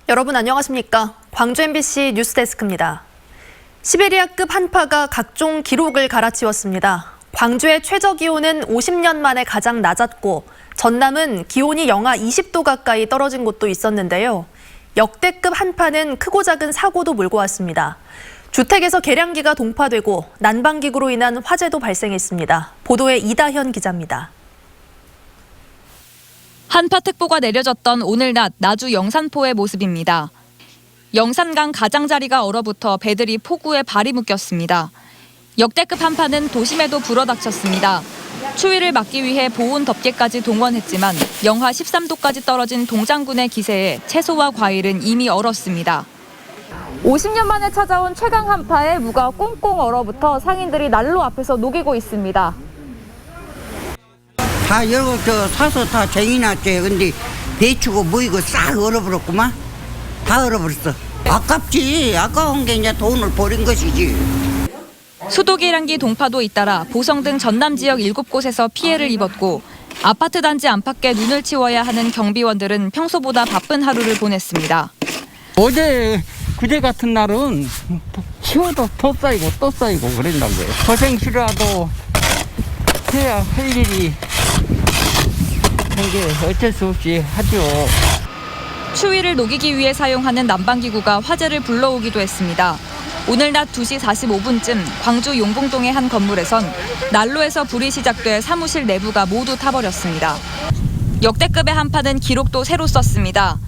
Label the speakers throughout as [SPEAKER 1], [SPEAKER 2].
[SPEAKER 1] 여러분 안녕하십니까? 광주 MBC 뉴스데스크입니다. 시베리아급 한파가 각종 기록을 갈아치웠습니다. 광주의 최저기온은 50년 만에 가장 낮았고 전남은 기온이 영하 20도 가까이 떨어진 곳도 있었는데요. 역대급 한파는 크고 작은 사고도 몰고 왔습니다. 주택에서 계량기가 동파되고 난방기구로 인한 화재도 발생했습니다. 보도에 이다현 기자입니다.
[SPEAKER 2] 한파특보가 내려졌던 오늘 낮 나주 영산포의 모습입니다. 영산강 가장자리가 얼어붙어 배들이 폭우에 발이 묶였습니다. 역대급 한파는 도심에도 불어닥쳤습니다. 추위를 막기 위해 보온 덮개까지 동원했지만 영하 13도까지 떨어진 동장군의 기세에 채소와 과일은 이미 얼었습니다. 50년 만에 찾아온 최강 한파에 무가 꽁꽁 얼어붙어 상인들이 난로 앞에서 녹이고 있습니다.
[SPEAKER 3] 다 이거 사서 다 쟁이 났지. 근데 배추고 뭐이고 싹 얼어버렸구만. 다 얼어버렸어. 아깝지. 아까운 게 이제 돈을 버린 것이지.
[SPEAKER 2] 수도계량기 동파도 잇따라 보성 등 전남 지역 7곳에서 피해를 입었고 아파트 단지 안팎에 눈을 치워야 하는 경비원들은 평소보다 바쁜 하루를 보냈습니다.
[SPEAKER 4] 어제 그제 같은 날은 치워도 더 쌓이고 또 쌓이고 그랬단 거예요. 고생 싫어하고 해야 할 일이 이게 어쩔 수 없이 하죠.
[SPEAKER 2] 추위를 녹이기 위해 사용하는 난방기구가 화재를 불러오기도 했습니다. 오늘 낮 2시 45분쯤 광주 용봉동의 한 건물에선 난로에서 불이 시작돼 사무실 내부가 모두 타버렸습니다. 역대급의 한파는 기록도 새로 썼습니다.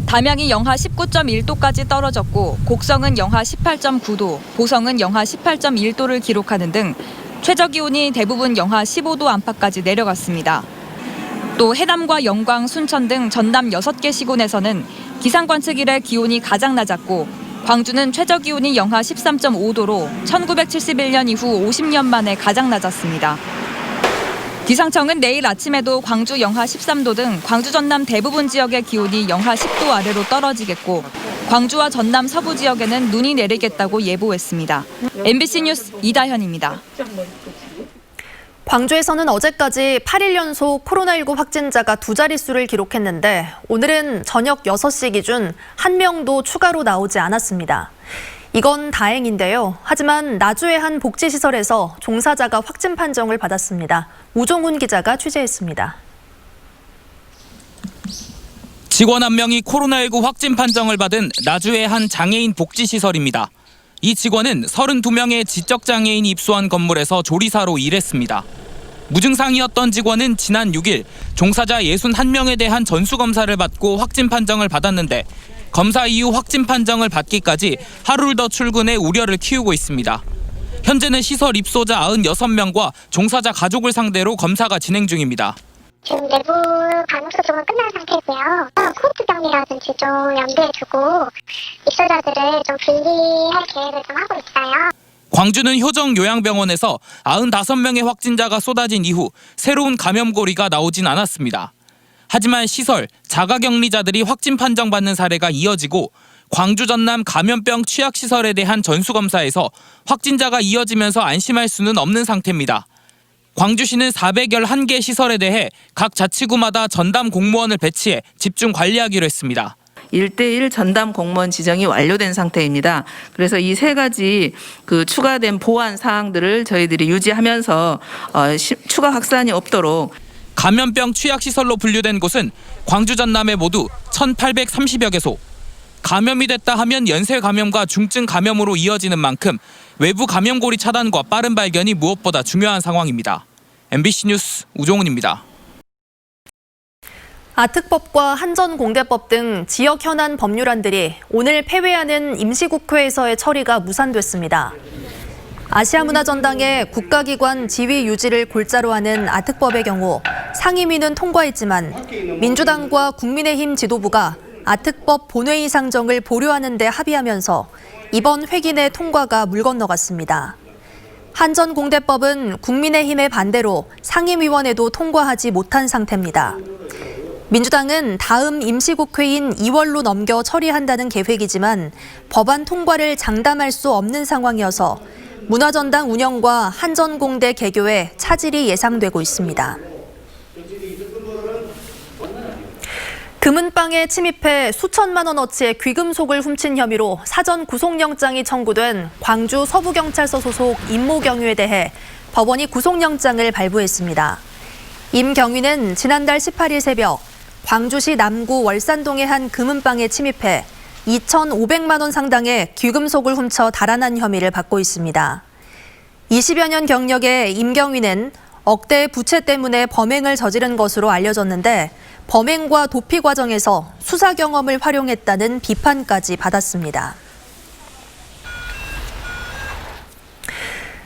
[SPEAKER 2] 담양이 영하 19.1도까지 떨어졌고 곡성은 영하 18.9도, 보성은 영하 18.1도를 기록하는 등 최저기온이 대부분 영하 15도 안팎까지 내려갔습니다. 또 해남과 영광, 순천 등 전남 6개 시군에서는 기상관측 이래 기온이 가장 낮았고 광주는 최저기온이 영하 13.5도로 1971년 이후 50년 만에 가장 낮았습니다. 기상청은 내일 아침에도 광주 영하 13도 등 광주 전남 대부분 지역의 기온이 영하 10도 아래로 떨어지겠고 광주와 전남 서부 지역에는 눈이 내리겠다고 예보했습니다. MBC 뉴스 이다현입니다.
[SPEAKER 1] 광주에서는 어제까지 8일 연속 코로나19 확진자가 2자릿수를 기록했는데 오늘은 저녁 6시 기준 1명도 추가로 나오지 않았습니다. 이건 다행인데요. 하지만 나주의 한 복지시설에서 종사자가 확진 판정을 받았습니다. 우종훈 기자가 취재했습니다.
[SPEAKER 5] 직원 1명이 코로나19 확진 판정을 받은 나주의 한 장애인 복지시설입니다. 이 직원은 32명의 지적장애인이 입소한 건물에서 조리사로 일했습니다. 무증상이었던 직원은 지난 6일 종사자 61명에 대한 전수검사를 받고 확진 판정을 받았는데 검사 이후 확진 판정을 받기까지 하루를 더 출근해 우려를 키우고 있습니다. 현재는 시설 입소자 96명과 종사자 가족을 상대로 검사가 진행 중입니다.
[SPEAKER 6] 지금 내부 반응 소송은 끝난 상태고요. 코트 격리라든지 좀 염두에 두고 입소자들을 좀 분리할 계획을 좀 하고 있어요.
[SPEAKER 5] 광주는 효정요양병원에서 95명의 확진자가 쏟아진 이후 새로운 감염고리가 나오진 않았습니다. 하지만 시설, 자가격리자들이 확진 판정받는 사례가 이어지고 광주 전남 감염병 취약시설에 대한 전수검사에서 확진자가 이어지면서 안심할 수는 없는 상태입니다. 광주시는 411개 시설에 대해 각 자치구마다 전담 공무원을 배치해 집중 관리하기로 했습니다.
[SPEAKER 7] 1:1 전담 공무원 지정이 완료된 상태입니다. 그래서 이 세 가지 추가된 보완 사항들을 저희들이 유지하면서 추가 확산이 없도록.
[SPEAKER 5] 감염병 취약시설로 분류된 곳은 광주 전남에 모두 1,830여 개소. 감염이 됐다 하면 연쇄 감염과 중증 감염으로 이어지는 만큼 외부 감염고리 차단과 빠른 발견이 무엇보다 중요한 상황입니다. MBC 뉴스 우종훈입니다.
[SPEAKER 1] 아특법과 한전공대법 등 지역 현안 법률안들이 오늘 폐회하는 임시국회에서의 처리가 무산됐습니다. 아시아문화전당의 국가기관 지위 유지를 골자로 하는 아특법의 경우 상임위는 통과했지만 민주당과 국민의힘 지도부가 아특법 본회의 상정을 보류하는 데 합의하면서 이번 회기 내 통과가 물 건너갔습니다. 한전공대법은 국민의힘의 반대로 상임위원회도 통과하지 못한 상태입니다. 민주당은 다음 임시국회인 2월로 넘겨 처리한다는 계획이지만 법안 통과를 장담할 수 없는 상황이어서 문화전당 운영과 한전공대 개교에 차질이 예상되고 있습니다. 금은방에 침입해 수천만 원어치의 귀금속을 훔친 혐의로 사전 구속영장이 청구된 광주 서부경찰서 소속 임모경위에 대해 법원이 구속영장을 발부했습니다. 임경위는 지난달 18일 새벽 광주시 남구 월산동의 한 금은방에 침입해 2,500만 원 상당의 귀금속을 훔쳐 달아난 혐의를 받고 있습니다. 20여 년 경력의 임경위는 억대의 부채 때문에 범행을 저지른 것으로 알려졌는데 범행과 도피 과정에서 수사 경험을 활용했다는 비판까지 받았습니다.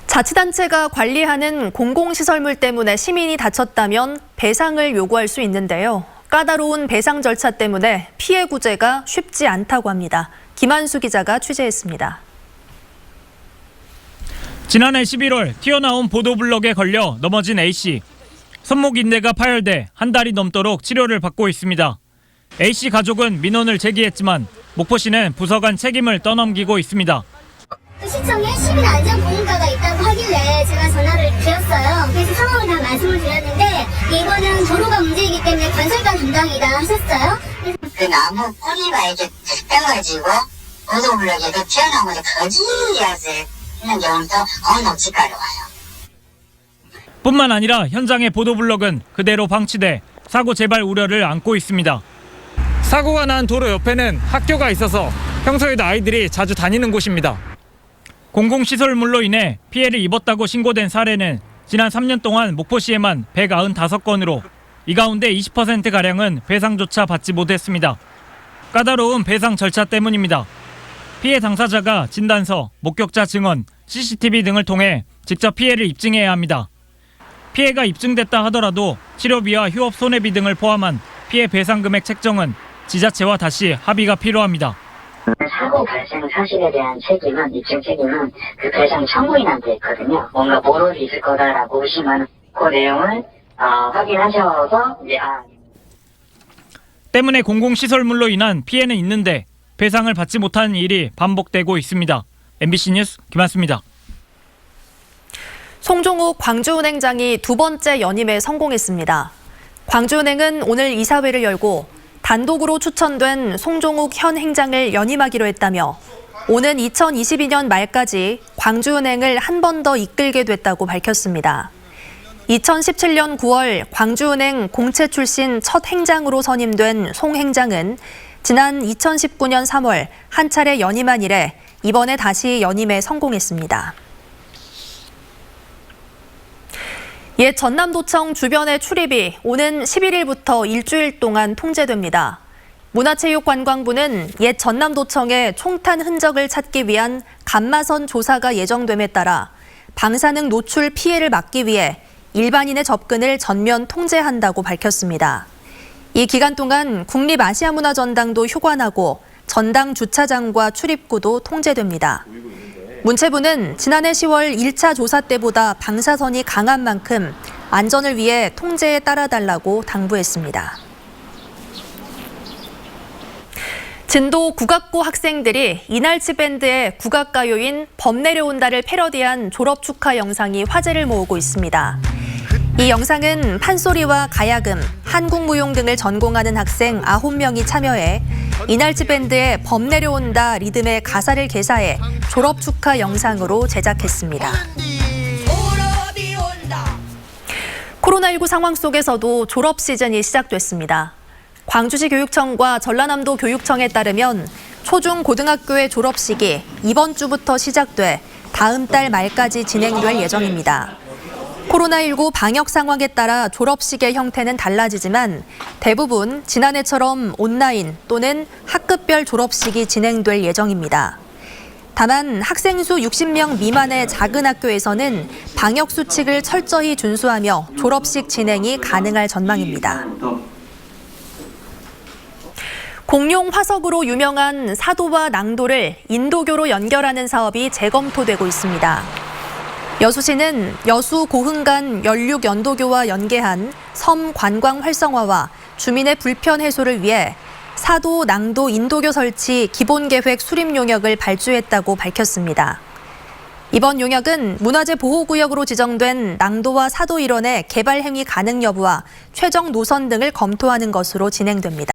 [SPEAKER 1] 자치단체가 관리하는 공공시설물 때문에 시민이 다쳤다면 배상을 요구할 수 있는데요. 까다로운 배상 절차 때문에 피해 구제가 쉽지 않다고 합니다. 김한수 기자가 취재했습니다.
[SPEAKER 8] 지난해 11월 튀어나온 보도블럭에 걸려 넘어진 A씨. 손목 인대가 파열돼 한 달이 넘도록 치료를 받고 있습니다. A씨 가족은 민원을 제기했지만 목포시는 부서 간 책임을 떠넘기고 있습니다.
[SPEAKER 9] 시청에 시민안전보험과가 있다고 하길래 제가 전화를 드렸어요. 그래서 상황을 다 말씀을 드렸는데 이거는 도로가 문제이기 때문에 건설관 담당이다 하셨어요.
[SPEAKER 10] 그 나무 뿌리가 이렇게 뜯겨가지고 보도블럭에도 튀어나온 것에 거지야지 있는 경우도 건너집가로 와요.
[SPEAKER 8] 뿐만 아니라 현장의 보도블럭은 그대로 방치돼 사고 재발 우려를 안고 있습니다. 사고가 난 도로 옆에는 학교가 있어서 평소에도 아이들이 자주 다니는 곳입니다. 공공시설물로 인해 피해를 입었다고 신고된 사례는 지난 3년 동안 목포시에만 195건으로 이 가운데 20%가량은 배상조차 받지 못했습니다. 까다로운 배상 절차 때문입니다. 피해 당사자가 진단서, 목격자 증언, CCTV 등을 통해 직접 피해를 입증해야 합니다. 피해가 입증됐다 하더라도 치료비와 휴업 손해비 등을 포함한 피해 배상 금액 책정은 지자체와 다시 합의가 필요합니다.
[SPEAKER 10] 사고 발생 사실에 대한 책임은, 입증 책임은 그 배상 청구인한테 있거든요. 뭔가 모럴이 있을 거다라고 의심하는 그 내용을 확인하셔서
[SPEAKER 8] 때문에 공공시설물로 인한 피해는 있는데 배상을 받지 못하는 일이 반복되고 있습니다. MBC 뉴스 김한수입니다.
[SPEAKER 1] 송종욱 광주은행장이 두 번째 연임에 성공했습니다. 광주은행은 오늘 이사회를 열고 단독으로 추천된 송종욱 현 행장을 연임하기로 했다며 오는 2022년 말까지 광주은행을 한 번 더 이끌게 됐다고 밝혔습니다. 2017년 9월 광주은행 공채 출신 첫 행장으로 선임된 송 행장은 지난 2019년 3월 한 차례 연임한 이래 이번에 다시 연임에 성공했습니다. 옛 전남도청 주변의 출입이 오는 11일부터 일주일 동안 통제됩니다. 문화체육관광부는 옛 전남도청의 총탄 흔적을 찾기 위한 감마선 조사가 예정됨에 따라 방사능 노출 피해를 막기 위해 일반인의 접근을 전면 통제한다고 밝혔습니다. 이 기간 동안 국립아시아문화전당도 휴관하고 전당 주차장과 출입구도 통제됩니다. 문체부는 지난해 10월 1차 조사 때보다 방사선이 강한 만큼 안전을 위해 통제에 따라달라고 당부했습니다. 진도 국악고 학생들이 이날치 밴드의 국악가요인 범 내려온다를 패러디한 졸업 축하 영상이 화제를 모으고 있습니다. 이 영상은 판소리와 가야금, 한국무용 등을 전공하는 학생 9명이 참여해 이날치 밴드의 범 내려온다 리듬의 가사를 개사해 졸업 축하 영상으로 제작했습니다. 코로나19 상황 속에서도 졸업 시즌이 시작됐습니다. 광주시 교육청과 전라남도 교육청에 따르면 초중 고등학교의 졸업식이 이번 주부터 시작돼 다음 달 말까지 진행될 예정입니다. 코로나19 방역 상황에 따라 졸업식의 형태는 달라지지만 대부분 지난해처럼 온라인 또는 학급별 졸업식이 진행될 예정입니다. 다만 학생 수 60명 미만의 작은 학교에서는 방역 수칙을 철저히 준수하며 졸업식 진행이 가능할 전망입니다. 공룡 화석으로 유명한 사도와 낭도를 인도교로 연결하는 사업이 재검토되고 있습니다. 여수시는 여수 고흥간 연륙 연도교와 연계한 섬 관광 활성화와 주민의 불편 해소를 위해 사도, 낭도, 인도교 설치 기본계획 수립 용역을 발주했다고 밝혔습니다. 이번 용역은 문화재 보호구역으로 지정된 낭도와 사도 일원의 개발 행위 가능 여부와 최종 노선 등을 검토하는 것으로 진행됩니다.